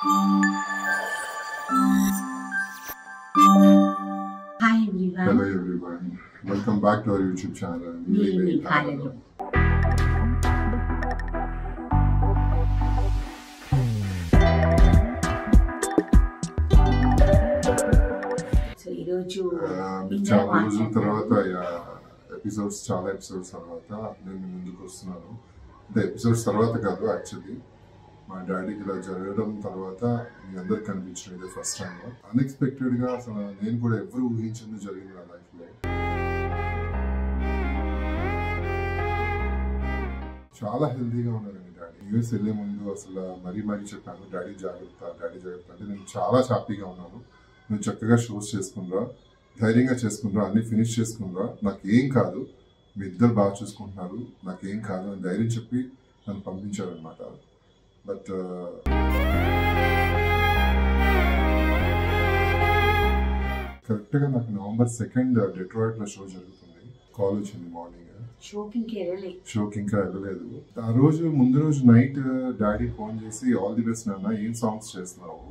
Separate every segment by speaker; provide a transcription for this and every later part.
Speaker 1: Hi everyone.
Speaker 2: Hello everyone. Welcome back to our YouTube channel.
Speaker 1: So ఈరోజు
Speaker 2: చాలా రోజుల తర్వాత ఎపిసోడ్స్ తర్వాత నేను ముందుకు వస్తున్నాను. అంటే ఎపిసోడ్స్ తర్వాత కాదు, యాక్చువల్లీ మా డాడీకి ఇలా జరగడం తర్వాత మీ అందరికి కనిపించడం ఇదే ఫస్ట్ టైం. అన్ఎక్స్పెక్టెడ్ గా అసలు నేను కూడా ఎవరు ఊహించింది జరిగింది నా లైఫ్ లో. చాలా హెల్తీగా ఉన్నారండి డాడీ. యూఎస్ వెళ్ళే ముందు అసలు మరీ చెప్పాను, డాడీ జాగ్రత్త అంటే నేను చాలా హ్యాపీగా ఉన్నాను. నువ్వు చక్కగా షోస్ చేసుకున్నారా, ధైర్యంగా చేసుకున్నారా, అన్ని ఫినిష్ చేసుకున్నారా, నాకేం కాదు, మీ ఇద్దరు బాగా చూసుకుంటున్నారు, నాకేం కాదు అని ధైర్యం చెప్పి నన్ను పంపించారనమాట. బట్ కరెక్ట్గా నాకు November 2 డెట్రాయిట్లో షో జరుగుతుంది. కాల్ వచ్చింది మార్నింగ్. షోకి ఇంకా వెళ్ళలేదు. ఆ రోజు ముందు రోజు నైట్ డాడీ ఫోన్ చేసి ఆల్ ది బెస్ట్ నాన్న, ఏం సాంగ్స్ చేస్తున్నావు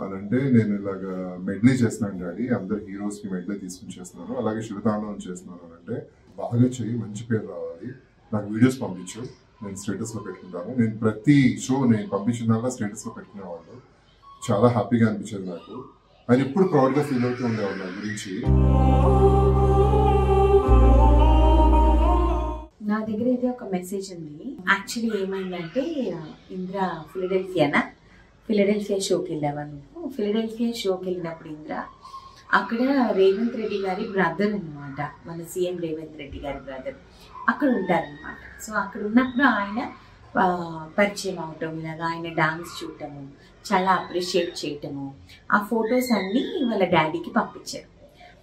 Speaker 2: అని అంటే, నేను ఇలాగా మెడ్లీ చేస్తున్నాను డాడీ, అందరు హీరోస్ కి మెడ్లీ తీసుకుని చేస్తున్నాను, అలాగే శివతాండవం చేస్తున్నాను అని అంటే, బాగా చెయ్యి, మంచి పేరు రావాలి, నాకు వీడియోస్ పంపించు, నేను స్టేటస్ లో పెట్టుకుంటాను. నేను ప్రతి షో నేను పంపించిన స్టేటస్ లో పెట్టుకునేవాళ్ళు. చాలా హ్యాపీగా అనిపించేది నాకు. ఆయన ఎప్పుడు ప్రౌడ్ గా ఫీల్ అవుతూ ఉండేవాళ్ళు నా గురించి.
Speaker 1: నా దగ్గర అయితే ఒక మెసేజ్ ఉంది. యాక్చువల్లీ ఏమైందంటే, ఇంద్ర ఫిలడెల్ఫియా షోకి వెళ్ళావా నువ్వు? ఫిలడెల్ఫియా షోకి వెళ్ళినప్పుడు ఇంద్ర అక్కడ రేవంత్ రెడ్డి గారి బ్రదర్ అనమాట, మన సీఎం రేవంత్ రెడ్డి గారి బ్రదర్ అక్కడ ఉంటారనమాట. సో అక్కడ ఉన్నప్పుడు ఆయన పరిచయం అవటం, ఇలాగా ఆయన డాన్స్ చూడటము, చాలా అప్రిషియేట్ చేయటము, ఆ ఫొటోస్ అన్నీ వాళ్ళ డాడీకి పంపించారు.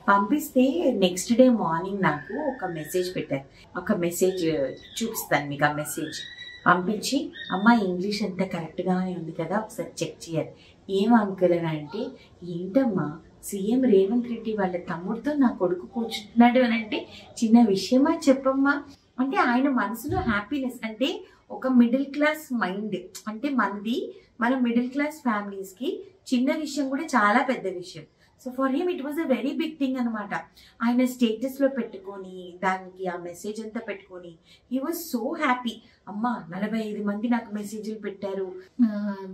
Speaker 1: పంపిస్తే నెక్స్ట్ డే మార్నింగ్ నాకు ఒక మెసేజ్ పెట్టారు. ఒక మెసేజ్ చూపిస్తాను మీకు. ఆ మెసేజ్ పంపించి, అమ్మ ఇంగ్లీష్ అంతా కరెక్ట్గానే ఉంది కదా, ఒకసారి చెక్ చేయాలి. ఏం అంకుల్ అని అంటే, ఏంటమ్మా సీఎం రేవంత్ రెడ్డి వాళ్ళ తమ్ముడితో నా కొడుకు కూర్చుంటున్నాడు అని అంటే, చిన్న విషయమా చెప్పమ్మా అంటే, ఆయన మనసులో హ్యాపీనెస్ అంటే ఒక మిడిల్ క్లాస్ మైండ్ అంటే మన మిడిల్ క్లాస్ ఫ్యామిలీస్కి చిన్న విషయం కూడా చాలా పెద్ద విషయం. So for him it was a very big thing అనమాట. ఆయన స్టేటస్లో పెట్టుకొని దానికి ఆ మెసేజ్ అంతా పెట్టుకొని హీ వాజ్ సో హ్యాపీ. అమ్మ 45 మంది నాకు మెసేజ్లు పెట్టారు,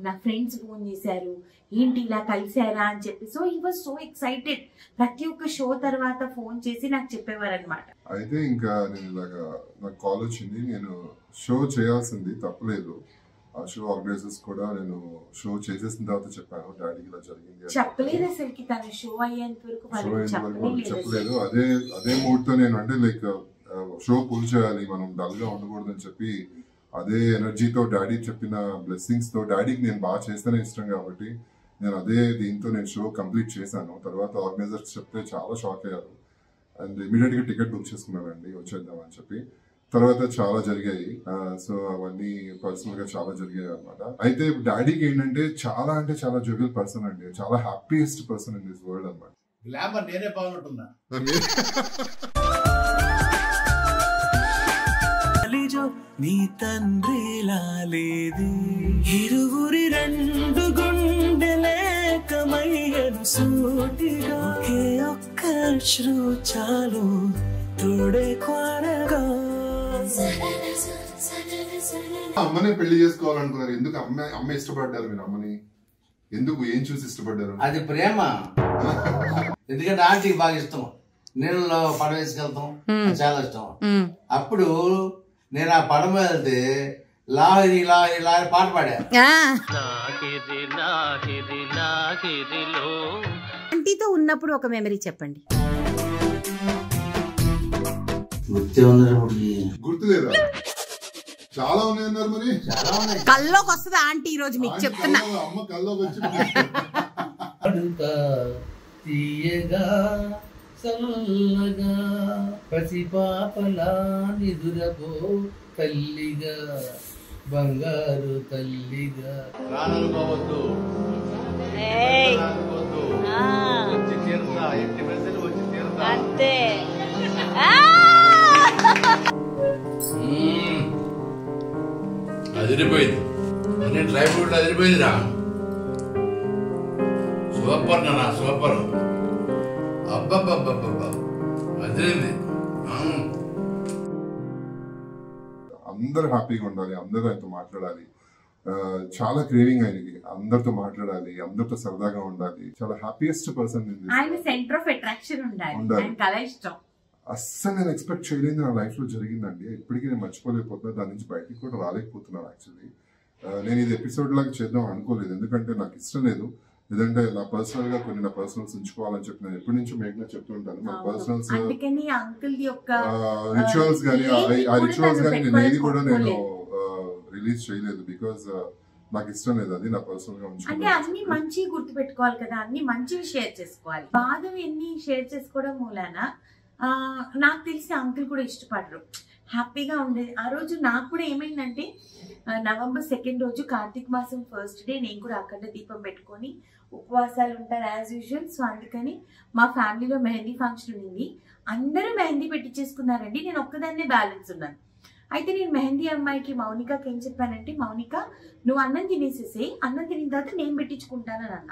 Speaker 1: నా ఫ్రెండ్స్ ఫోన్ చేశారు, ఏంటి ఇలా కలిసారా అని చెప్పి. So he was so excited. ప్రతి ఒక్క షో తర్వాత ఫోన్ చేసి నాకు చెప్పేవారు అనమాట.
Speaker 2: అయితే ఇంకా నేను ఇలాగా నాకు కాల్ వచ్చింది, నేను షో చేయాల్సింది, తప్పలేదు. ఆ షో ఆర్గనైజర్స్ కూడా నేను షో చేసేసిన తర్వాత చెప్పాను డాడీకి ఇలా జరిగింది.
Speaker 1: చెప్పలేదు అసలుకి, తను షో అయ్యేంత వరకు
Speaker 2: చెప్పలేదు. అదే మూడ్ తో నేను అంటే లైక్ షో పుల్ చేయాలి, మనం డల్ గా ఉండకూడదు అని చెప్పి, అదే ఎనర్జీతో డాడీ చెప్పిన బ్లెస్సింగ్స్ తో, డాడీకి నేను బాగా చేస్తేనే ఇష్టం కాబట్టి నేను అదే దీంతో నేను షో కంప్లీట్ చేశాను. తర్వాత ఆర్గనైజర్స్ చెప్తే చాలా షాక్ అయ్యారు అండ్ ఇమీడియట్ గా టికెట్ బుక్ చేసుకున్నానండి వచ్చేద్దాం అని చెప్పి. తర్వాత చాలా జరిగాయి. సో అవన్నీ పర్సనల్ గా చాలా జరిగాయి అనమాట. అయితే డాడీకి ఏంటంటే చాలా జోవియల్ పర్సన్ అండి, చాలా happiest person in this world అనమాట.
Speaker 3: నేనే బాగుంటున్నా. నీ తండ్రి లాలేది ఇరువురి రెండు గుండెలేకమయ్యను సూటిగా, ఒకే ఒక్క శ్రు చాలు తోడే కొనగా.
Speaker 2: అమ్మనే పెళ్లి చేసుకోవాలనుకున్నారు, ఎందుకు అమ్మ ఇష్టపడ్డారు? మీరు అమ్మని ఎందుకు, ఏం చూసి ఇష్టపడ్డారు?
Speaker 3: అది ప్రేమ. ఎందుకంటే ఆంటీకి బాగా ఇష్టం, నీళ్ళలో పడవ వేసుకెళ్తాం, చాలా ఇష్టం. అప్పుడు నేను ఆ పడవ వెళ్తే లాహిరి లాహిరి లాహిరి పాట పాడా.
Speaker 1: ఆంటీతో ఉన్నప్పుడు ఒక మెమరీ చెప్పండి.
Speaker 2: గుర్తులేదా? చాలా ఉన్నాయన్నారు. మరి
Speaker 3: చాలా ఉన్నాయి.
Speaker 1: కల్లోకి వస్తుంది ఆంటీ, ఈ రోజు మీకు చెప్తున్నా.
Speaker 2: అమ్మ కల్లోకి వచ్చి
Speaker 3: తీయగా చల్లగా పసిపాపలా నిదురపో తల్లిగా, బంగారు తల్లిగా. రాననుకోవద్దు,
Speaker 1: అంతే.
Speaker 3: అదిరిపోయింది, అన్ని డ్రై ఫ్రూట్లు అదిరిపోయిందిరా. సూపర్ నాన్న సూపర్. అబ్బబ్బబ్బబ్బబ్బా అదిరింది.
Speaker 2: అందరూ హ్యాపీగా ఉండాలి, అందరూ ఆయనతో మాట్లాడాలి. చాలా క్రేవింగ్ ఆయనకి, అందరితో మాట్లాడాలి, అందరితో సరదాగా ఉండాలి. చాలా హ్యాపీయెస్ట్ పర్సన్.
Speaker 1: ఆయన సెంటర్ ఆఫ్ అట్రాక్షన్ ఉండాలి. చాలా ఇష్టం.
Speaker 2: అస్సలు నేను ఎక్స్పెక్ట్ చేయలేదు నా లైఫ్ లో జరిగిందండి. ఇప్పటికీ నేను మర్చిపోలేకపోతున్నా, దాని నుంచి బయటికి కూడా రాలేకపోతున్నాను. యాక్చువల్లీ నేను ఇది ఎపిసోడ్ లాగా చేద్దాం అనుకోలేదు, ఎందుకంటే నాకు ఇష్టం లేదు. లేదంటే నా పర్సనల్ గా కొన్ని నా పర్సనల్స్ ఉంచుకోవాలని చెప్పి నేను ఎప్పటి నుంచో మేఘ్నా చెప్తుంటాను. నా పర్సనల్స్ రిచువల్స్ కానీ ఆ రిచువల్స్ కానీ నేను ఏది కూడా నేను రిలీజ్ చేయలేదు. బికాస్ నాకు ఇష్టం లేదు, అది నా పర్సనల్ గా ఉంచుకోవాలి.
Speaker 1: అంటే అన్ని మంచి గుర్తు పెట్టుకోవాలి కదా, అన్ని మంచివి షేర్ చేసుకోవాలి. బాధ ఎన్ని షేర్ చేసుకోవడం మూలాన నాకు తెలిసి అంకుల్ కూడా ఇష్టపడరు, హ్యాపీగా ఉండేది. ఆ రోజు నాకు కూడా ఏమైందంటే నవంబర్ 2 రోజు కార్తీక మాసం ఫస్ట్ డే నేను కూడా అఖండ దీపం పెట్టుకొని ఉపవాసాలు ఉంటారు యాజ్ యూజువల్. సో అందుకని మా ఫ్యామిలీలో మెహందీ ఫంక్షన్ ఉంది, అందరూ మెహందీ పెట్టించేసుకున్నారండి. నేను ఒక్కదాన్నే బ్యాలెన్స్ ఉన్నాను. అయితే నేను మెహందీ అమ్మాయికి మౌనికాకి ఏం చెప్పానంటే, మౌనిక నువ్వు అన్నం తినేసేసి, అన్నం తినిన తర్వాత నేను పెట్టించుకుంటానని అన్న.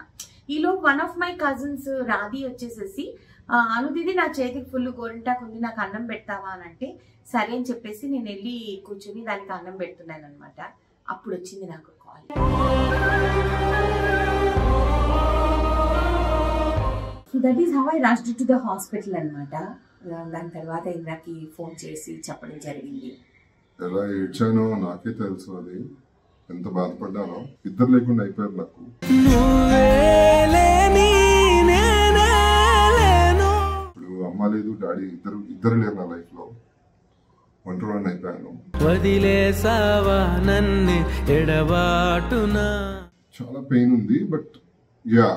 Speaker 1: ఈలో one of my cousins Radhi వచ్చేసేసి అనుదిది నా చేతికి ఫుల్ గోరింటాకు ఉంది, నాకు అన్నం పెడతావా అని అంటే సరే అని చెప్పేసి నేను వెళ్ళి కూర్చొని దానికి అన్నం పెడుతున్నాను అనమాట. అప్పుడు వచ్చింది నాకు call. So that is how I rushed to the hospital అనమాట. దాని తర్వాత ఇంద్రాకి ఫోన్ చేసి చెప్పడం జరిగింది.
Speaker 2: ఎలా ఏడ్చానో నాకే తెలుసు, అది ఎంత బాధపడ్డానో. ఇద్దరు లేకుండా అయిపోయారు నాకు. ఇప్పుడు అమ్మ లేదు, డాడీ ఇద్దరు లేరు నా లైఫ్ లో. ఒంటరివాడిని అయిపోయాను. చాలా పెయిన్ ఉంది, బట్ యా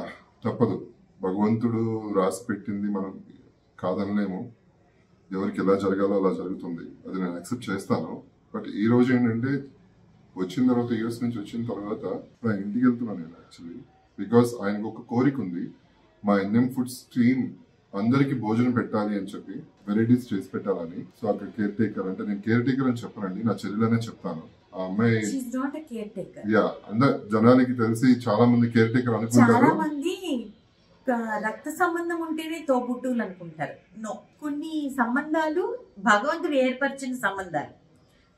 Speaker 2: తప్పదు. భగవంతుడు రాసి పెట్టింది మనం కాదనలేము. ఎవరికి ఎలా జరగాలో అలా జరుగుతుంది, అది నేను యాక్సెప్ట్ చేస్తాను. బట్ ఈ రోజు ఏంటంటే వచ్చిన తర్వాత, యూఎస్ నుంచి వచ్చిన తర్వాత ఇప్పుడు ఆయన ఇంటికి వెళ్తున్నాను నేను యాక్చువల్లీ. బికాస్ ఆయనకు ఒక కోరిక ఉంది, మా ఎన్ఎం ఫుడ్స్ టీమ్ అందరికి భోజనం పెట్టాలి అని చెప్పి, వెరైటీస్ చేసి పెట్టాలని. సో అక్కడ కేర్ టేకర్ అంటే, నేను కేర్ టేకర్ అని చెప్పనండి, నా చెల్లెలనే చెప్తాను. ఆ అమ్మాయి యా అందరు జనాలకి తెలిసి చాలా మంది కేర్ టేకర్ అనుకుంటారు.
Speaker 1: రక్త సంబంధం ఉంటేనే తోబుట్టువులు అనుకుంటారు. నో, కొన్ని సంబంధాలు భగవంతుడు ఏర్పరిచిన సంబంధాలు.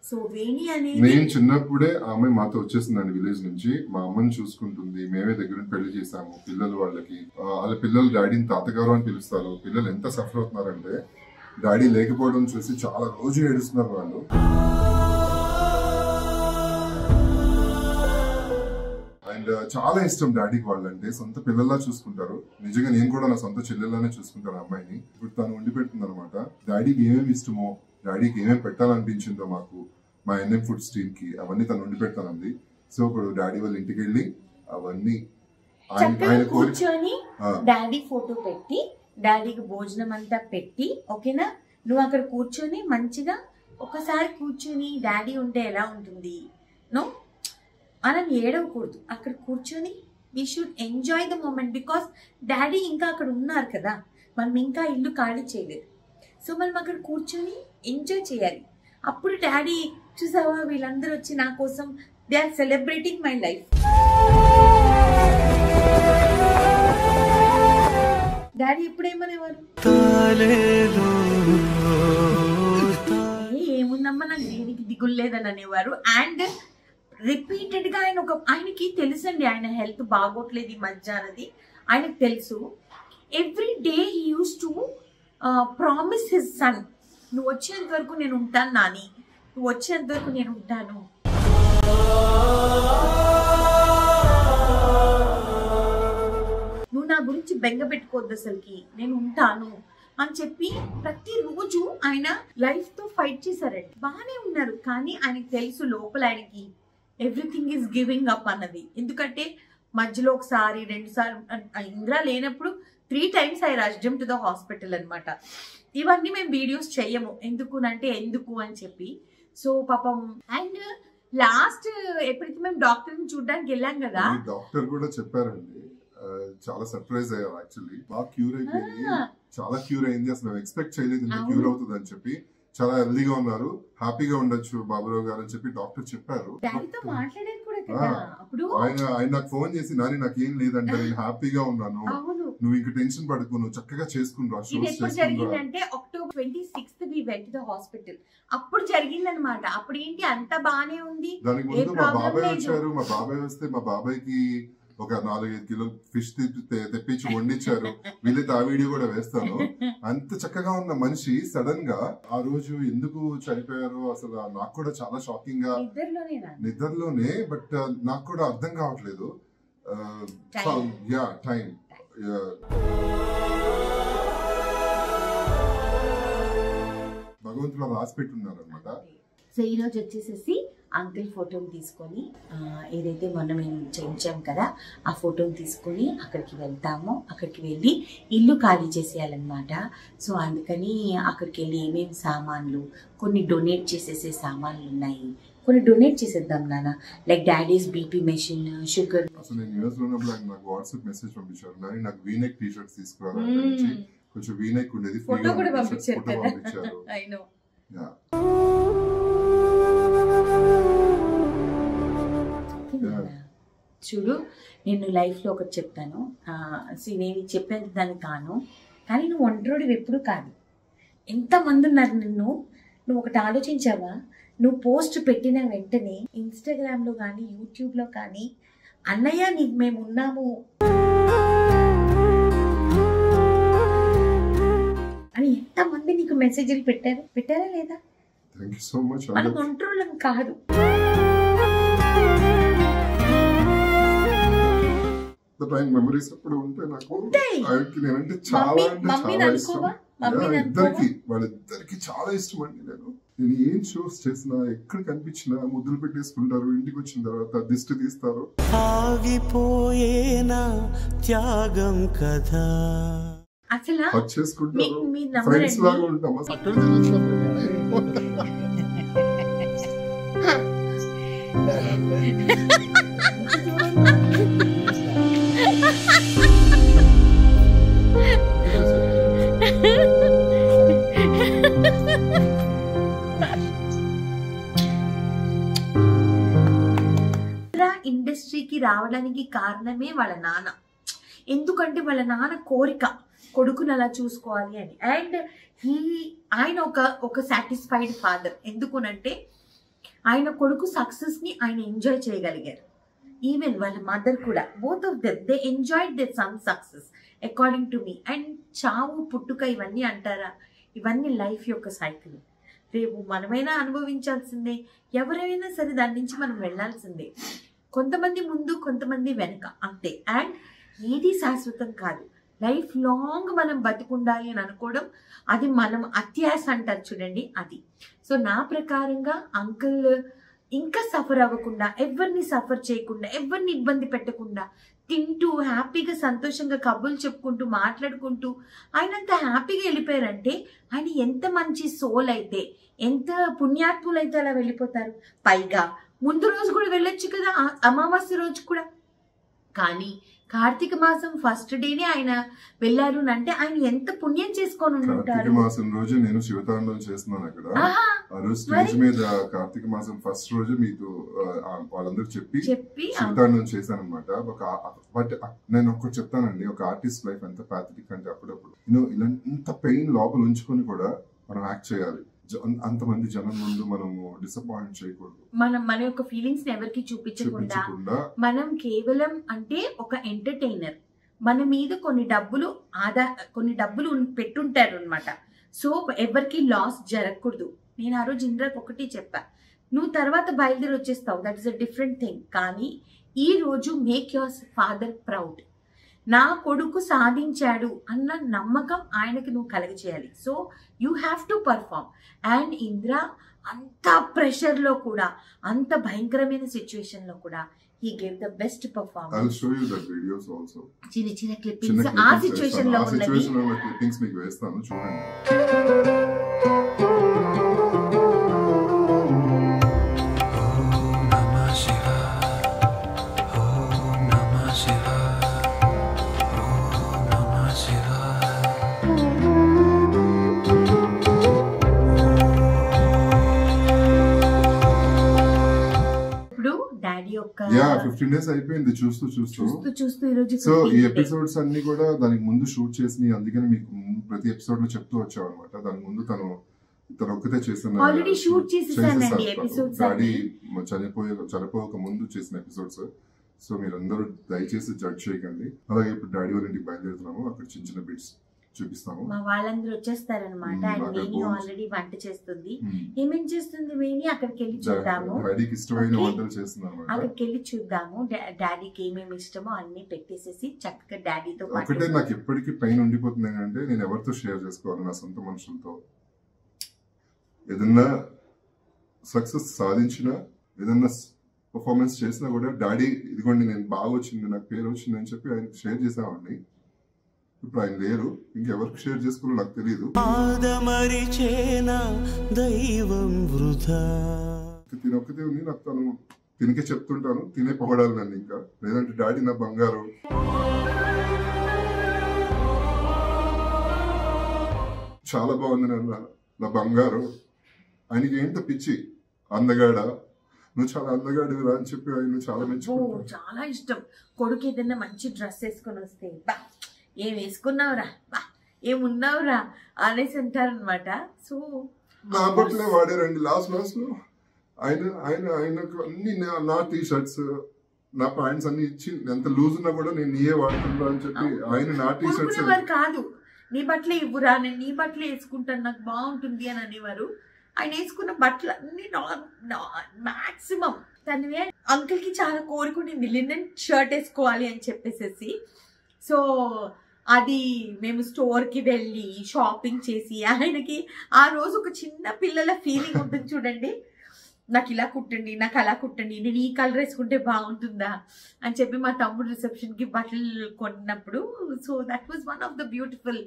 Speaker 1: సో వేణి అనేది
Speaker 2: నేను చిన్నప్పుడే ఆ అమ్మాయి మాతో వచ్చేసిందండి విలేజ్ నుంచి. మా అమ్మని చూసుకుంటుంది, మేమే దగ్గర పెళ్లి చేసాము. పిల్లలు వాళ్ళకి వాళ్ళ పిల్లలు డాడీని తాతగారు అని పిలుస్తారు. పిల్లలు ఎంత సఫర్ అవుతున్నారంటే డాడీ లేకపోవడం చూసి చాలా రోజు ఏడుస్తున్నారు వాళ్ళు. అండ్ చాలా ఇష్టం డాడీకి వాళ్ళంటే, సొంత పిల్లల్లా చూసుకుంటారు. నిజంగా నేను కూడా నా సొంత చెల్లెల్లానే చూసుకుంటాను అమ్మాయిని. ఇప్పుడు తను వండి పెడుతుంది అనమాట. డాడీకి ఏమేమి ఇష్టమో, డాడీకి ఏమేమి పెట్టాలనిపించిందో మాకు మా ఎన్ఎం ఫుడ్స్ టీమ్ కి, అవన్నీ తను వండి పెడతానంది. సో ఇప్పుడు డాడీ వాళ్ళ ఇంటికి వెళ్ళి అవన్నీ ఆయన
Speaker 1: కూర్చొని డాడీ ఫోటో పెట్టి, డాడీకి భోజనం అంతా పెట్టి, ఓకేనా, నువ్వు అక్కడ కూర్చొని మంచిగా ఒకసారి కూర్చొని డాడీ ఉంటే ఎలా ఉంటుంది, నో మనం ఏడవకూడదు. అక్కడ కూర్చొని we should enjoy the moment. Because daddy ఇంకా అక్కడ ఉన్నారు కదా, మనం ఇంకా ఇల్లు ఖాళీ చేయలేదు. సో మనం అక్కడ కూర్చొని ఎంజాయ్ చేయాలి. అప్పుడు డాడీ చూసావా వీళ్ళందరూ వచ్చి నా కోసం, they are celebrating my life. Daddy ఎప్పుడేమనేవారు, ఏముందమ్మా నాకు దేనికి దిగులు లేదని అనేవారు. అండ్ రిపీటెడ్ గా ఆయనకి తెలుసండి ఆయన హెల్త్ బాగోట్లేదు ఈ మధ్య అన్నది ఆయనకు తెలుసు. Every day he use to promise his son, నువ్వు వచ్చేంత వరకు నేను ఉంటాను నాని, నువ్వు వచ్చేంత వరకు నేను ఉంటాను. నువ్వు నా గురించి బెంగ పెట్టుకోవద్దు అసలుకి, నేను ఉంటాను అని చెప్పి ప్రతిరోజు ఆయన లైఫ్ తో ఫైట్ చేశారండి. బాగానే ఉన్నారు, కానీ ఆయనకు తెలుసు లోపల ఆయనకి ఎవ్రీథింగ్ ఈస్ గివింగ్ అప్ అన్నది. ఎందుకంటే మధ్యలో ఒకసారి 2 సార్లు ఇంద్ర లేనప్పుడు 3 times I rushed him to the hospital అనమాట. ఇవన్నీ మేము వీడియోస్ చెయ్యము, ఎందుకు అని చెప్పి. సో పాపం. అండ్ లాస్ట్ ఎప్పుడైతే మేము డాక్టర్ ని చూడడానికి వెళ్ళాం కదా,
Speaker 2: డాక్టర్ కూడా చెప్పారండి, చాలా సర్ప్రైజ్ అయ్యారు. యాక్చువల్లీ బాగా క్యూర్ అయిపోయింది, చాలా క్యూర్ అయింది. అసలు ఎక్స్పెక్ట్ చేయలేదు ఇంత క్యూర్ అవుతుంది అని చెప్పి. చాలా హెల్దీగా ఉన్నారు, హ్యాపీగా ఉండొచ్చు బాబురావు గారు అని చెప్పి డాక్టర్ చెప్పారు.
Speaker 1: డాడీతో మాట్లాడేది కూడా
Speaker 2: ఆయన నాకు ఫోన్ చేసి నాని నాకేం లేదంటే నేను హ్యాపీగా ఉన్నాను, నువ్వు ఇంక టెన్షన్ పడకు, నువ్వు చక్కగా చేసుకుని రా.
Speaker 1: జరిగిందంటే October 26th we went to the hospital. అప్పుడు జరిగిందనమాట. అప్పుడు ఏంటి అంత బానే ఉంది.
Speaker 2: దానికి ముందు మా బాబాయ్ వచ్చారు. మా బాబాయ్ వస్తే మా బాబాయ్కి ఒక 4-5 కిలోలు ఫిష్ తెప్పించి వండించారు. వీళ్ళైతే ఆ వీడియో కూడా వేస్తాను. అంత చక్కగా ఉన్న మనిషి సడన్ గా ఆ రోజు ఎందుకు చనిపోయారు అసలు నాకు కూడా చాలా షాకింగ్ గా, నిద్రలోనే. బట్ నాకు కూడా అర్థం కావట్లేదు. టైం భగవంతుడు రాసి పెట్టున్నారు అనమాట.
Speaker 1: సో ఈ రోజు వచ్చేసేసి అంకుల్ ఫోటోని తీసుకొని ఏదైతే మొన్న మేము చేయించాం కదా ఆ ఫోటోని తీసుకొని అక్కడికి వెళ్తాము. అక్కడికి వెళ్ళి ఇల్లు ఖాళీ చేసేయాలన్నమాట. సో అందుకని అక్కడికి వెళ్ళి ఏమేమి సామాన్లు, కొన్ని డొనేట్ చేసేసే సామాన్లు ఉన్నాయి, కొన్ని డొనేట్ చేసేద్దాం నాన్న. Like daddy's BP machine, sugar.
Speaker 2: అసలు నేను యూఎస్ లో ఉన్నప్పుడు నాకు వాట్సాప్ మెసేజ్ పంపించారు, నాకు వీనెక్ టీ షర్ట్స్ తీసుకురా, కొంచెం వీనెక్ ఉండేది,
Speaker 1: ఫోటో కూడా పంపించారు. చూడు, నేను లైఫ్లో ఒకటి చెప్తాను. నేను చెప్పేది దానికి కాను, కానీ నువ్వు ఒంటరివి ఎప్పుడు కాదు. ఎంతమంది ఉన్నారు నువ్వు ఒకటి ఆలోచించావా? నువ్వు పోస్ట్ పెట్టిన వెంటనే ఇన్స్టాగ్రామ్లో కానీ యూట్యూబ్లో కానీ అన్నయ్య నీకు మేము ఉన్నాము అని ఎంతమంది నీకు మెసేజ్లు పెట్టారా లేదా? మనం ఒంటరిలం కాదు.
Speaker 2: మెమరీస్ ఎప్పుడు ఉంటే నాకు నేనంటే చాలా ఇష్టం. వాళ్ళిద్దరికి చాలా ఇష్టం అండి. నేను ఏం షోస్ చేసినా ఎక్కడ కనిపించినా ముద్దులు పెట్టేసుకుంటారు. ఇంటికి వచ్చిన తర్వాత దిష్టి తీస్తారు. త్యాగం కదా
Speaker 1: అసలు
Speaker 2: చేసుకుంటారు. ఫ్రెండ్స్ లాగా ఉంటాం.
Speaker 1: ఇండస్ట్రీకి రావడానికి కారణమే వాళ్ళ నాన్న. ఎందుకంటే వాళ్ళ నాన్న కోరిక కొడుకుని అలా చూసుకోవాలి అని. అండ్ ఆయన ఒక సాటిస్ఫైడ్ ఫాదర్. ఎందుకునంటే ఆయన కొడుకు సక్సెస్ని ఆయన ఎంజాయ్ చేయగలిగారు. ఈవెన్ వాళ్ళ మదర్ కూడా, both of them they enjoyed their son success according to me. And చావు పుట్టుక ఇవన్నీ అంటారా, ఇవన్నీ లైఫ్ యొక్క సైకిల్. రేపు మనమైనా అనుభవించాల్సిందే, ఎవరైనా సరే దాని నుంచి మనం వెళ్ళాల్సిందే. కొంతమంది ముందు, కొంతమంది వెనక, అంతే. అండ్ ఏది శాశ్వతం కాదు. లైఫ్ లాంగ్ మనం బతికుండాలి అని అనుకోవడం, అది మనం అత్యాశ అంటారు చూడండి, అది. సో నా ప్రకారంగా అంకుల్ ఇంకా సఫర్ అవ్వకుండా, ఎవరిని సఫర్ చేయకుండా, ఎవరిని ఇబ్బంది పెట్టకుండా, తింటూ హ్యాపీగా సంతోషంగా కబుర్లు చెప్పుకుంటూ మాట్లాడుకుంటూ ఆయనంత హ్యాపీగా వెళ్ళిపోయారంటే ఆయన ఎంత మంచి సోల్ అయితే, ఎంత పుణ్యాత్ములైతే అలా వెళ్ళిపోతారు. పైగా ముందు రోజు కూడా వెళ్ళొచ్చు కదా, అమావాస్య రోజు కూడా. కానీ కార్తీక మాసం ఫస్ట్ డేనే ఆయన వెళ్ళారు అంటే ఆయన ఎంత పుణ్యం చేసుకొని ఉంటారు.
Speaker 2: కార్తీక మాసం రోజు నేను శివతాండవం చేస్తున్నాను అక్కడ. ఆ రోజు స్టేజ్ మీద కార్తీక మాసం ఫస్ట్ రోజు మీకు వాళ్ళందరూ చెప్పి శివతాండవం చేశాను అనమాట. బట్ నేను ఒకటి చెప్తానండి, ఒక ఆర్టిస్ట్ లైఫ్ ఎంత ప్యాథటిక్ అంటే అప్పుడప్పుడు ఇలాంత పెయిన్ లోపల ఉంచుకొని కూడా మనం యాక్ట్ చేయాలి. అంతమంది జనం ముందు మనము డిసప్పాయింట్ చేయకూడదు.
Speaker 1: మన యొక్క ఫీలింగ్స్ ఎవరికి చూపించకుండా మనం కేవలం అంటే ఒక ఎంటర్టైనర్. మన మీద కొన్ని డబ్బులు పెట్టుంటారు అనమాట. సో ఎవరికి లాస్ జరగకూడదు. నేను ఆ రోజు ఇంద్రకు ఒకటి చెప్పా, నువ్వు తర్వాత బయలుదేరి వచ్చేస్తావు, that is a different thing. కానీ ఈ రోజు మేక్ యువర్ ఫాదర్ ప్రౌడ్. నా కొడుకు సాధించాడు అన్న నమ్మకం ఆయనకి నువ్వు కలగచేయాలి. So you have to perform. And Indra అంత ప్రెషర్లో కూడా, అంత భయంకరమైన సిచ్యువేషన్ లో కూడా he gave the best performance.
Speaker 2: I'll show you that videos also.
Speaker 1: చిన్న క్లిప్పింగ్స్ ఆ సిచ్యువేషన్ లో ఉన్నది.
Speaker 2: క్లిప్పింగ్స్ మీకు వేస్తాను, చూడండి. 15 days అయిపోయింది చూస్తూ
Speaker 1: ఈ రోజు.
Speaker 2: సో ఈ ఎపిసోడ్స్ అన్ని కూడా దానికి ముందు షూట్ చేసి అందుకని మీకు ప్రతి ఎపిసోడ్ లో చెప్తూ వచ్చాం అనమాట. దానికి ముందు తను ఒక్కతే చేసిన
Speaker 1: ఆల్రెడీ షూట్ చేసేసానండి ఎపిసోడ్స్.
Speaker 2: డాడీ చనిపోక ముందు చేసిన ఎపిసోడ్స్. సో మీరందరూ దయచేసి జడ్జ్ చేయకండి. అలాగే ఇప్పుడు డాడీ వాళ్ళ ఇంటికి బయలుదేరుతున్నాము. అక్కడ చిన్న చిన్న బిట్స్ చూపిస్తాము.
Speaker 1: మా వాళ్ళందరూ వచ్చేస్తారనమాట. అండ్ వేణి ఆల్రెడీ వంట చేస్తుంది. ఏమేం చేస్తుంది వేణి అక్కడికి వెళ్ళి చూద్దాము.
Speaker 2: డాడీకి ఇష్టమైన వంటలు చేస్తుంది.
Speaker 1: అక్కడికి వెళ్ళి చూద్దాము. డాడీకి ఏమేమి ఇష్టమో అన్ని పెట్టేసేసి చక్కగా డాడీతో
Speaker 2: ఒకటే నాకు ఎప్పటికీ పైన ఉండిపోతుంది ఏంటంటే నేను ఎవరితో షేర్ చేసుకోవాలి, నా సొంత మనుషులతో. ఏదన్నా సక్సెస్ సాధించినా ఏదన్నా పర్ఫార్మెన్స్ చేసినా కూడా డాడీ ఇదిగోండి నేను బాగా వచ్చింది, నాకు పేరు వచ్చింది అని చెప్పి ఆయనకి షేర్ చేసామండి. ఇప్పుడు ఆయన లేరు, ఇంకెవరికి షేర్ చేసుకోవాలో నాకు తెలియదు. తినొక్కతే ఉంది నాకు. తను తినకే చెప్తుంటాను, తినే పొగడాలి నన్ను. ఇంకా లేదంటే డాడీ నా బంగారు. చాలా బాగుంది నా బంగారు. ఆయనకి ఏంటో పిచ్చి, అందగాడ, నువ్వు చాలా అందగాడు అని చెప్పి ఆయన చాలా మెచ్చుకుంటారు.
Speaker 1: చాలా ఇష్టం. కొడుకు ఏదైనా మంచి డ్రెస్ వేసుకొని వస్తే బా ఏం వేసుకున్నావురా, బా ఏమున్నావురా అనేసి అంటారనమాట. సో
Speaker 2: నా బట్టలే వాడారండి లాస్ట్ లో. ఆయనకు అన్ని నా టీ షర్ట్స్, నా ప్యాంట్స్ అన్ని ఇచ్చి ఎంత లూజ్ ఉన్నా కూడా నేను నీయే వాడుతున్నా అని చెప్పి ఆయన నా టీ షర్ట్స్
Speaker 1: కాదు, నీ బట్టలే ఇవ్వరా, నేను నీ బట్టలే వేసుకుంటాను, నాకు బాగుంటుంది అని అనేవారు. ఆయన వేసుకున్న బట్టలు అన్ని మాక్సిమం తనవే. అంకుల్ కి చాలా కోరుకుంటుంది లినెన్ షర్ట్ వేసుకోవాలి అని చెప్పేసి. సో అది మేము స్టోర్ కి వెళ్ళి షాపింగ్ చేసి ఆయనకి ఆ రోజు ఒక చిన్న పిల్లల ఫీలింగ్ ఉంటుంది చూడండి. నాకు ఇలా కుట్టండి, నాకు అలా కుట్టండి, నేను ఈ కలర్ వేసుకుంటే బాగుంటుందా అని చెప్పి మా తమ్ముడు రిసెప్షన్ కి బట్టలు కొన్నప్పుడు. So that was one of the beautiful,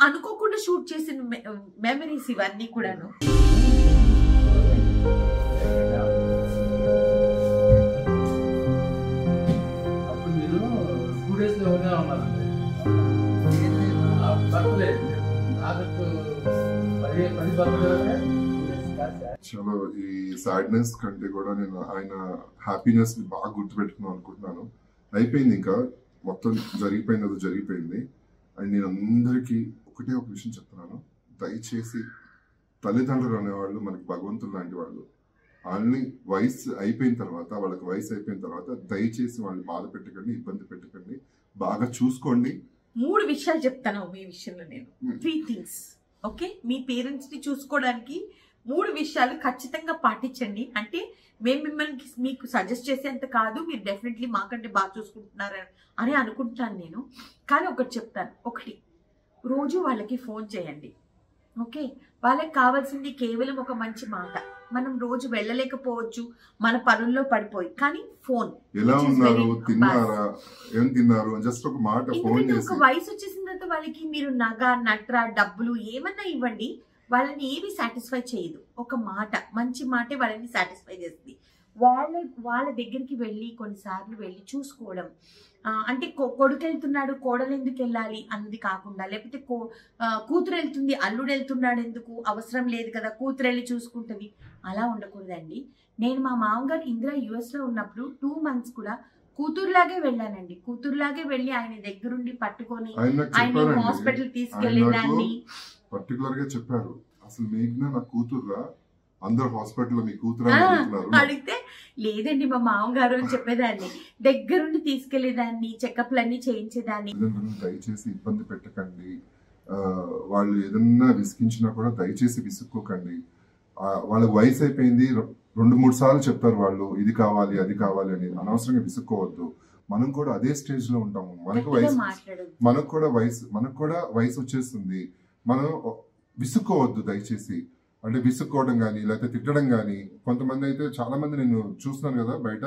Speaker 1: అనుకోకుండా షూట్ చేసిన మెమరీస్ ఇవన్నీ కూడాను.
Speaker 2: చలో ఈ సాడ్నెస్ కంటే కూడా నేను ఆయన హ్యాపీనెస్ ని బాగా గుర్తుపెట్టుకున్నాను అనుకుంటున్నాను. అయిపోయింది, ఇంకా మొత్తం జరిగిపోయింది. అండ్ నేను అందరికీ ఒకటే ఒక విషయం చెప్తున్నాను, దయచేసి తల్లిదండ్రులు అనేవాళ్ళు మనకి భగవంతులు లాంటి వాళ్ళు. వాళ్ళని వయసు అయిపోయిన తర్వాత దయచేసి వాళ్ళని బాధ పెట్టకండి, ఇబ్బంది పెట్టకండి, బాగా చూసుకోండి.
Speaker 1: 3 విషయాలు చెప్తాను మీ విషయంలో నేను. 3 things. ఓకే, మీ పేరెంట్స్ ని చూసుకోవడానికి 3 విషయాలు ఖచ్చితంగా పాటించండి. అంటే మేము మిమ్మల్ని మీకు సజెస్ట్ చేసేంత కాదు, మీరు డెఫినెట్లీ మాకంటే బాగా చూసుకుంటున్నారు అని అనుకుంటాను నేను. కానీ ఒకటి చెప్తాను, 1 రోజు వాళ్ళకి ఫోన్ చేయండి. ఓకే, వాళ్ళకి కావాల్సింది కేవలం ఒక మంచి మాట. మనం రోజు వెళ్ళలేకపోవచ్చు మన పనుల్లో పడిపోయి, కానీ ఫోన్
Speaker 2: ఎలా ఉన్నారు, తిన్నారా, ఏం తిన్నారు, జస్ట్ ఒక మాట ఫోన్ చేసి.
Speaker 1: ఒక వయసు వచ్చేసిన తర్వాత వాళ్ళకి మీరు నగ నట్ర డబ్బులు ఏమన్నా ఇవ్వండి, వాళ్ళని ఏమి సాటిస్ఫై చేయదు. ఒక మాట, మంచి మాటే వాళ్ళని సాటిస్ఫై చేస్తుంది. వాళ్ళ దగ్గరికి వెళ్ళి కొన్నిసార్లు వెళ్ళి చూసుకోవడం. అంటే కొడుకు వెళ్తున్నాడు కోడలు ఎందుకు వెళ్ళాలి అన్నది కాకుండా, లేకపోతే కూతురు వెళ్తుంది అల్లుడు వెళ్తున్నాడు ఎందుకు, అవసరం లేదు కదా కూతురు వెళ్ళి చూసుకుంటుంది, అలా ఉండకూడదండి. నేను మా మామగారు ఇందిరా US లో ఉన్నప్పుడు 2 months కూడా కూతురులాగే వెళ్ళానండి. కూతురులాగే వెళ్ళి ఆయన దగ్గరుండి పట్టుకొని ఆయన హాస్పిటల్ తీసుకెళ్లేదాన్ని.
Speaker 2: పర్టికులర్ గా చెప్పారు, అసలు మేఘ్నా నా కూతురురా, అందరు హాస్పిటల్లో మీ కూతురు
Speaker 1: అడిగితే లేదండి మా మామగారు అని చెప్పేదాన్ని. దగ్గరుండి తీసుకెళ్లేదాన్ని, చెకప్లన్నీ చేయించేదాన్ని.
Speaker 2: దయచేసి ఇబ్బంది పెట్టకండి. వాళ్ళు ఏదన్నా విసిగించినా కూడా దయచేసి విసుక్కోకండి. వాళ్ళ వయసు అయిపోయింది, 2-3 సార్లు చెప్తారు వాళ్ళు ఇది కావాలి అది కావాలి అని. అనవసరంగా విసుక్కోవద్దు. మనం కూడా అదే స్టేజ్ లో ఉంటాము. మనకు కూడా వయసు వచ్చేస్తుంది. మనం విసుక్కోవద్దు దయచేసి. అంటే విసుక్కోవడం కానీ లేకపోతే తిట్టడం కానీ. కొంతమంది అయితే చాలా మంది నేను చూస్తున్నాను కదా బయట,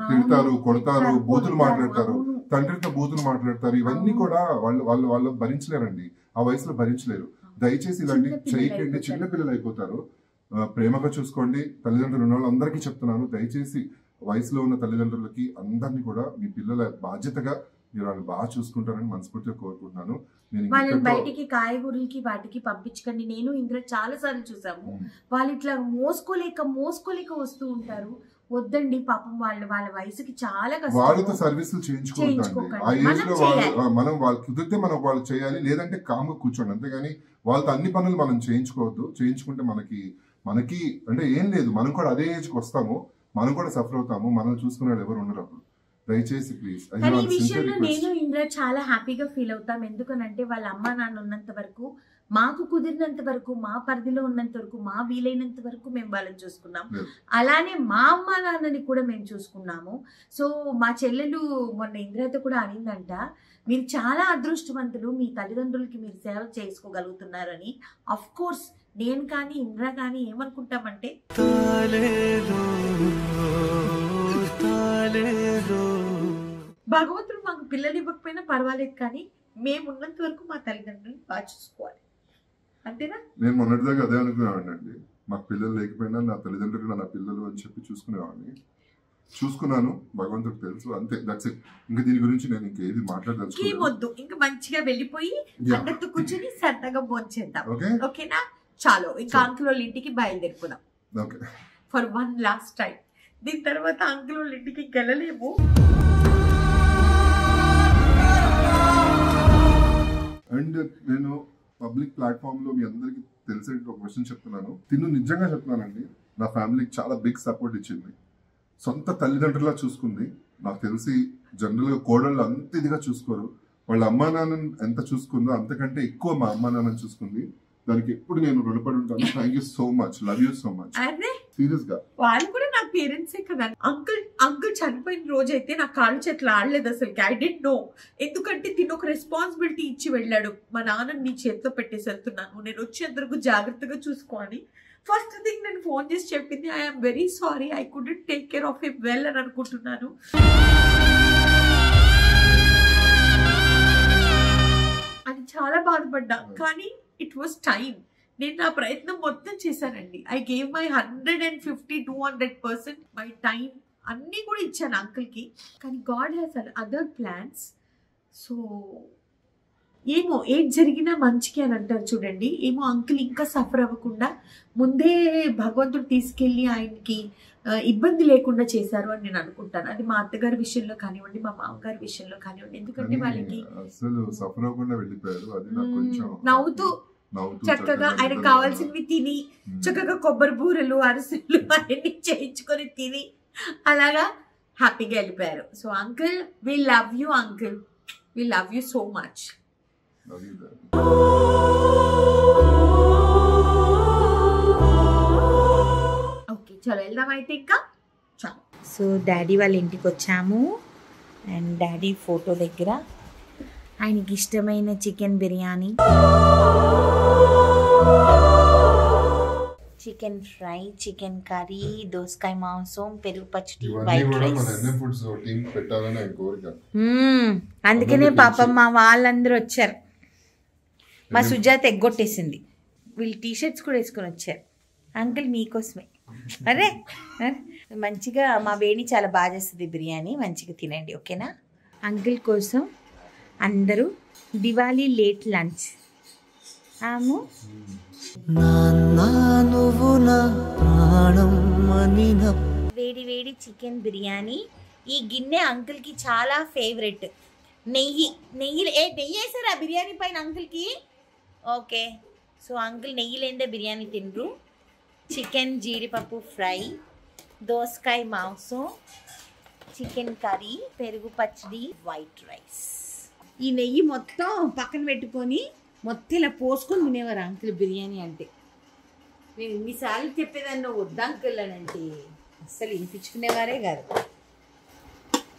Speaker 2: తిడతారు, కొడతారు, బూతులు మాట్లాడతారు, తండ్రితో బూతులు మాట్లాడతారు. ఇవన్నీ కూడా వాళ్ళు భరించలేరండి, ఆ వయసులో భరించలేరు. దయచేసి ఇలాంటి చేయకండి, చిన్న పిల్లలు అయిపోతారు. ప్రేమగా చూసుకోండి. తల్లిదండ్రులు ఉన్న వాళ్ళందరికీ చెప్తున్నాను, దయచేసి వయసులో ఉన్న తల్లిదండ్రులకి అందరినీ కూడా మీ పిల్లల బాధ్యతగా మీరు వాళ్ళని బాగా చూసుకుంటారని మనస్ఫూర్తిగా కోరుకుంటున్నాను.
Speaker 1: వాళ్ళని బయటికి కాయగూరలకి వాటికి పంపించకండి. నేను ఇందులో చాలా సార్లు చూసాము, వాళ్ళు ఇట్లా మోసుకోలేక వస్తూ ఉంటారు. వద్దండి పాపం వాళ్ళ వయసుకి చాలా కష్టం,
Speaker 2: వాళ్ళతో సర్వీసులు చేయించుకోవద్దండి. ఆ ఏజ్ లో మనం వాళ్ళు కుదిరితే మనం వాళ్ళు చేయాలి, లేదంటే కామ్గా కూర్చోండి. అంతేగాని వాళ్ళతో అన్ని పనులు మనం చేయించుకోవద్దు. చేయించుకుంటే మనకి అంటే ఏం లేదు, మనం కూడా అదే ఏజ్కి వస్తాము, మనం కూడా సఫర్ అవుతాము, మనం చూసుకునే వాళ్ళు ఎవరు ఉండరు అప్పుడు. దయచేసి ప్లీజ్.
Speaker 1: కానీ ఈ విషయంలో నేను ఇంద్ర చాలా హ్యాపీగా ఫీల్ అవుతాం. ఎందుకనంటే వాళ్ళ అమ్మా నాన్న ఉన్నంత వరకు, మాకు కుదిరినంత వరకు, మా పరిధిలో ఉన్నంత వరకు, మా వీలైనంత వరకు మేము వాళ్ళని చూసుకున్నాం. అలానే మా అమ్మా నాన్నని కూడా మేము చూసుకున్నాము. సో మా చెల్లెలు మొన్న ఇంద్రతో కూడా అనిందంట, మీరు చాలా అదృష్టవంతులు, మీ తల్లిదండ్రులకి మీరు సేవ చేసుకోగలుగుతున్నారని. అఫ్ కోర్స్ నేను కానీ ఇంద్ర కానీ ఏమనుకుంటామంటే, భగవంతుడు మాకు పిల్లలు ఇవ్వకపోయినా పర్వాలేదు, కానీ మేము ఉన్నంత వరకు మా తల్లిదండ్రులను బాగా చూసుకోవాలి, అంతేనా?
Speaker 2: నేను మొన్నటిదాకా అదే అనుకునేవాడిని. మాకు పిల్లలు లేకపోయినా నా తల్లిదండ్రులు నా పిల్లలు అని చెప్పి చూసుకునేవాడిని. చూసుకున్నాను, భగవంతుడికి తెలుసు, అంతే. That's it. ఇంకా దీని గురించి నేను ఇంకేది మాట్లాడదలుచుకోలేదు.
Speaker 1: ఇంకా మంచిగా వెళ్ళిపోయి అందరితో కూర్చొని సరదాగా భోంచేద్దాం, ఓకేనా? చాలు, ఇంకా అంకుల్ వాళ్ళ ఇంటికి బయలుదేరిపోదాం ఫర్ వన్ లాస్ట్ టైం. దీని తర్వాత అంకుల్ వాళ్ళ ఇంటికి వెళ్ళలేము.
Speaker 2: అండ్ నేను పబ్లిక్ ప్లాట్ఫామ్ లో మీ అందరికి తెలిసే ఒక విషయం చెప్తున్నాను. నిజంగా చెప్తున్నానండి, నా ఫ్యామిలీకి చాలా బిగ్ సపోర్ట్ ఇచ్చింది. సొంత తల్లిదండ్రులా చూసుకుంది. నాకు తెలిసి జనరల్ గా కోడళ్ళు అంత ఇదిగా చూసుకోరు. వాళ్ళ అమ్మా నాన్నని ఎంత చూసుకుందో అంతకంటే ఎక్కువ మా అమ్మా నాన్నని చూసుకుంది. దానికి ఎప్పుడు నేను రుణపడి ఉంటాను. Thank you so much, love you so much. Serious గా
Speaker 1: వాళ్ళు కూడా నా పేరెంట్సే కదా. అంకుల్ చనిపోయిన రోజు అయితే నా కాళ్ళు చేతులు ఆడలేదు అసలు. I don't know. ఎందుకంటే తిను ఒక రెస్పాన్సిబిలిటీ ఇచ్చి వెళ్ళాడు, మా నాన్న నీ చేతిలో పెట్టేసి వెళ్తున్నాను, నేను వచ్చి అందరికీ జాగ్రత్తగా చూసుకోవాలి. ఫస్ట్ థింగ్ నేను ఫోన్ చేసి చెప్పింది, I'm very sorry, I couldn't take care of him well అని అనుకుంటున్నాను. అది చాలా బాధపడ్డా, కానీ ఇట్ వాస్ టైం. నేను నా ప్రయత్నం మొత్తం చేశానండి. I gave my 150-200% my time అన్నీ కూడా ఇచ్చాను అంకుల్కి. కానీ God has other plans. So ఏమో ఏది జరిగినా మంచికి అని అంటారు చూడండి. ఏమో అంకుల్ ఇంకా సఫర్ అవ్వకుండా ముందే భగవంతుడు తీసుకెళ్ళి ఆయనకి ఇబ్బంది లేకుండా చేశారు అని నేను అనుకుంటాను. అది మా అత్తగారి విషయంలో కానివ్వండి, మా మామగారి విషయంలో కానివ్వండి. ఎందుకంటే వాళ్ళకి
Speaker 2: అసలు సఫర్ అవ్వకుండా వెళ్ళిపోయారు. అది నాకు కొంచెం
Speaker 1: నవ్వుతూ చక్కగా ఆయనకు కావాల్సినవి తిని, చక్కగా కొబ్బరి బూరెలు, అరిసెలు అన్ని చేయించుకొని తిని అలాగా హ్యాపీగా వెళ్ళిపోయారు. So uncle, we love you uncle, we love you so much. Okay, చలో వెళ్దాం అయితే ఇంకా. చాలు. సో డాడీ వాళ్ళ ఇంటికి వచ్చాము. అండ్ డాడీ ఫోటో దగ్గర ఆయనకి ఇష్టమైన chicken biryani, chicken fry, chicken curry, దోసకాయ మాంసం, పెరుగు పచ్చడి, వైట్ రైస్. అందుకనే పాపం మా వాళ్ళందరూ వచ్చారు. మా సుజాత ఎగ్గొట్టేసింది. వీళ్ళు టీషర్ట్స్ కూడా వేసుకొని వచ్చారు. అంకుల్ మీకోసమే. అరే మంచిగా మా వేణి చాలా బాగా చేస్తుంది బిర్యానీ, మంచిగా తినండి, ఓకేనా? అంకుల్ కోసం అందరూ దివాళీ లేట్ లంచ్. ఆము వేడి వేడి చికెన్ బిర్యానీ. ఈ గిన్నె అంకుల్కి చాలా ఫేవరెట్. నెయ్యి వేసారా బిర్యానీ పైన అంకుల్కి? ఓకే, సో అంకుల్ నెయ్యి లేదే బిర్యానీ తినరు. చికెన్ జీడిపప్పు ఫ్రై, దోసకాయ మాంసం, చికెన్ కర్రీ, పెరుగు పచ్చడి, వైట్ రైస్. ఈ నెయ్యి మొత్తం పక్కన పెట్టుకొని మొత్తం ఇలా పోసుకొని తినేవారు అంకుల్ బిర్యానీ అంటే. నేను ఇన్నిసార్లు చెప్పేదాన్ని వద్దు అంకుల్ అని అంటే అస్సలు వినిపించుకునేవారే కాదు.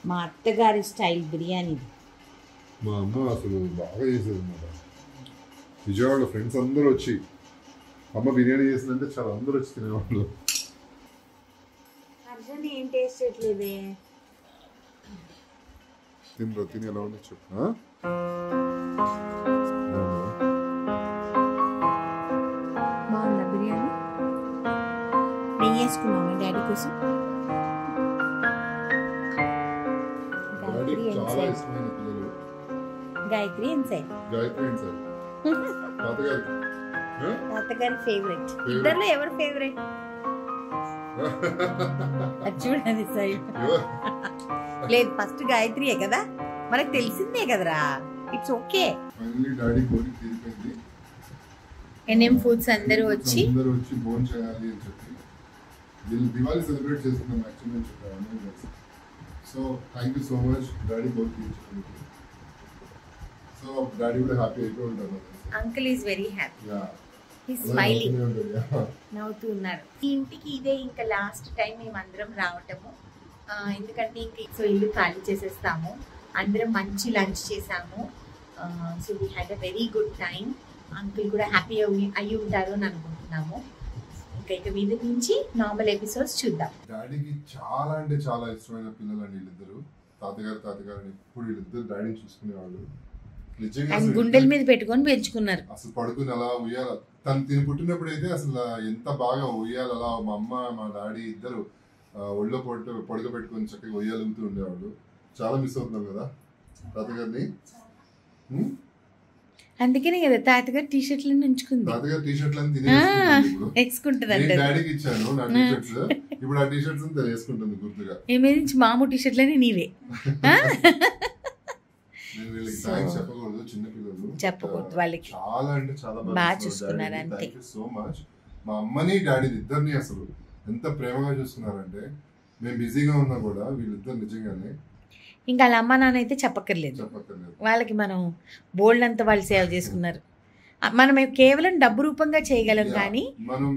Speaker 1: మా అత్తగారి స్టైల్ బిర్యానీ.
Speaker 2: మా అమ్మ అసలు బాగా చేసేది అన్నమాట. విజయవాడలో ఫ్రెండ్స్ అందరూ వచ్చి అమ్మ బిర్యానీ చేసిందంటే చాలా అందరూ వచ్చి తినేవాళ్ళు.
Speaker 1: అర్జున్ ఏం టేస్ట్ చేయట్లేదే.
Speaker 2: తిని ఎలా ఉంది చెప్పు.
Speaker 1: బాగుందా బిర్యానీ? నెయ్యి వేసుకున్నామా డాడీ కోసం? గాయత్రి ఇన్సైడ్, తాతగారి ఫేవరెట్. ఇద్దర్లో ఎవరు ఫేవరెట్? అది చూడండి సైడ్ లేదు ఫస్ట్ గాయత్రియే కదా మనకు తెలిసిందే కదరా ఇట్స్ ఓకే ఎన్ఎం ఫుడ్స్ అందరూ వచ్చి
Speaker 2: భోజనం చేయాలి అని చెప్పి దివాళీ సెలబ్రేట్ చేసుకున్నాం యాక్చువల్లీ అని చెప్పారు. So thank you so much daddy కోరి తీర్చుకున్నాను. సో డాడీ కూడా హ్యాపీ అయిపోయి ఉంటారు.
Speaker 1: Uncle is very happy smiling నవ్వుతూ ఉన్నారు. ఈ ఇంటికి ఇదే ఇంకా లాస్ట్ టైం మేమందరం రావటము, ఎందుకంటే ఇంక సో ఇల్లు ఖాళీ చేసేస్తాము. అందరం మంచి లంచ్ చేసాము. So we had a very good time. Uncle కూడా హ్యాపీ అయ్యి ఉంటారు అని అనుకుంటున్నాము. ఇంకా మీద నుంచి నార్మల్ ఎపిసోడ్స్ చూద్దాం.
Speaker 2: డాడీకి చాలా అంటే చాలా ఇష్టమైన పిల్లలు అండి వీళ్ళిద్దరు. తాతగారు ఎప్పుడు వీళ్ళిద్దరు డాడీని చూసుకునేవాళ్ళు.
Speaker 1: గుండెల మీద పెట్టుకొని పెంచుకున్నారు.
Speaker 2: అసలు పడుకుని అలా ఉయ్యాల తిని పుట్టినప్పుడు అయితే అసలు ఎంత బాగా ఉయ్యాలి అలా మా అమ్మ మా డాడీ ఇద్దరు ఒళ్ళో పడుకోబెట్టుకొని చక్కగా ఉయ్యాలుగుతూ ఉండేవాళ్ళు. చాలా మిస్ అవుతున్నాం కదా తాతగారిని.
Speaker 1: అందుకనే కదా తాతగారు టీ షర్ట్లను ఉంచుకుంది.
Speaker 2: తాతగారు టీ షర్ట్లను
Speaker 1: వేసుకుంటుంది.
Speaker 2: డాడీకి ఇచ్చాను నా టీ షర్ట్స్. ఇప్పుడు ఆ టీ షర్ట్స్ వేసుకుంటుంది గుర్తుగా.
Speaker 1: ఏమే నుంచి మామూలు టీ షర్ట్లనే నీవే.
Speaker 2: నేను వీళ్ళకి థాంక్స్ చెప్పకూడదు, చిన్న పిల్లలు
Speaker 1: చెప్పకూడదు. వాళ్ళకి
Speaker 2: చాలా అంటే చాలా
Speaker 1: బాగా చూసుకున్నారు. అంతే.
Speaker 2: Thank you so much. మా అమ్మని డాడీని ఇద్దరిని అసలు ఎంత ప్రేమగా చూసుకున్నారంటే మేము బిజీగా ఉన్నా కూడా వీళ్ళిద్దరు నిజంగానే
Speaker 1: ఇంకా వాళ్ళ అమ్మ నాన్న అయితే చెప్పక్కర్లేదు. వాళ్ళకి మనం బోల్డ్ అంతా వాళ్ళు సేవ చేసుకున్నారు. మనం కేవలం డబ్బు రూపంగా చేయగలం కానీ
Speaker 2: మనం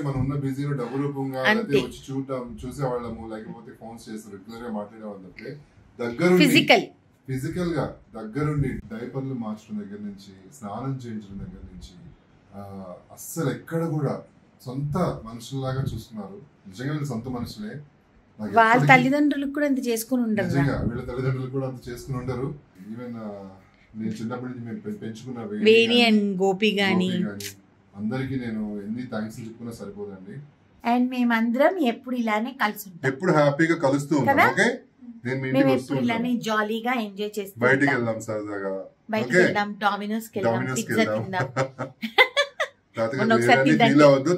Speaker 2: మనం ఉన్న బిజీలో డబ్బు రూపంగా వచ్చి చూసేవాళ్ళము, లేకపోతే ఫోన్స్ చేసి రెగ్యులర్ గా మాట్లాడేవాళ్ళం. దగ్గర ఫిజికల్ గా దగ్గరుండి డైపర్లు మార్చడం దగ్గర నుంచి స్నానం చేయించడం దగ్గర నుంచి అస్సలు ఎక్కడ కూడా సొంత మనుషుల్లాగా చూస్తున్నారు. నిజంగా వీళ్ళు సొంత మనుషులే.
Speaker 1: వాళ్ళ తల్లిదండ్రులకు కూడా అంత చేసుకుని ఉండరు.
Speaker 2: వీళ్ళ తల్లిదండ్రులు కూడా అంత చేసుకుని ఉండరు. ఈవెన్ నేను చిన్నప్పటి నుంచి మేము పెంచుకున్న
Speaker 1: వేణి అండ్ గోపి గాని
Speaker 2: అందరికి నేను ఎన్ని థ్యాంక్స్ చెప్పుకున్నా సరిపోదండి.
Speaker 1: అండ్ మేమందరం ఎప్పుడు ఇలానే కలిసి ఉంటాం,
Speaker 2: ఎప్పుడు హ్యాపీగా కలుస్తూ ఉంటాం. ఓకే,
Speaker 1: మేము ఎప్పుడు ఇలానే జాలీగా ఎంజాయ్ చేస్తాం.
Speaker 2: బయటికి వెళ్దాం సరదాగా,
Speaker 1: బయటికి వెళ్దాం, డామినోస్ కి వెళ్దాం, పిజ్జా తిందాం.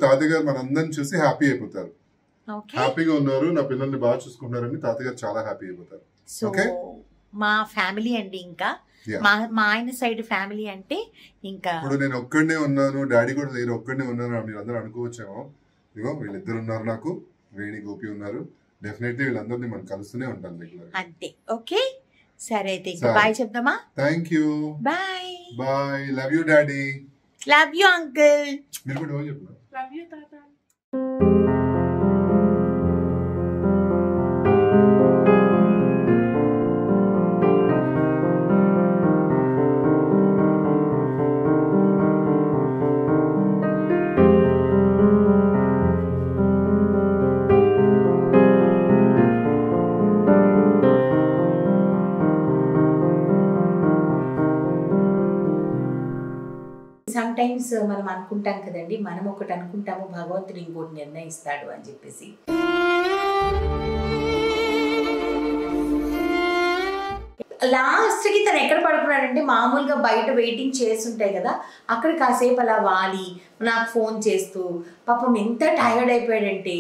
Speaker 2: తాతగారు మనందరిని చూసి హ్యాపీ అయిపోతారు. హ్యాపీగా ఉన్నారు, నా పిల్లల్ని బాగా చూసుకుంటున్నారని తాతగారు చాలా హ్యాపీ అయిపోతారు.
Speaker 1: సో మా ఫ్యామిలీ అండి, ఇంకా మా ఆయన సైడ్ ఫ్యామిలీ అంటే ఇంకా
Speaker 2: ఇప్పుడు నేను ఒక్కడనే ఉన్నాను, డాడీ కూడా లేరు, ఒక్కడనే ఉన్నాను మీరు అందరూ అనుకోవచ్చేమో. ఇగో వీళ్ళిద్దరు ఉన్నారు, నాకు వేణి గోపి ఉన్నారు. డెఫినెట్లీ వీళ్ళందరినీ మనం కలుస్తూనే ఉంటాం రెగ్యులర్.
Speaker 1: అంతే. ఓకే, సరే అయితే ఇంకా బాయ్ చెప్దామా?
Speaker 2: Thank you,
Speaker 1: bye
Speaker 2: bye, love you daddy,
Speaker 1: love you uncle.
Speaker 2: మీరు కూడా చెప్పండి.
Speaker 1: లవ్ యూ తాత. సమ్ టైమ్స్ మనం అనుకుంటాం కదండి, మనం ఒకటి అనుకుంటాము, భగవంతుడు ఇంకోటి నిర్ణయిస్తాడు అని చెప్పేసి. లాస్ట్ కి తను ఎక్కడ పడుకున్నాడంటే మామూలుగా బయట వెయిటింగ్ చేస్తుంటాయి కదా, అక్కడ కాసేపు అలా వాలి నాకు ఫోన్ చేస్తూ పాపం ఎంత టైర్డ్ అయిపోయాడంటే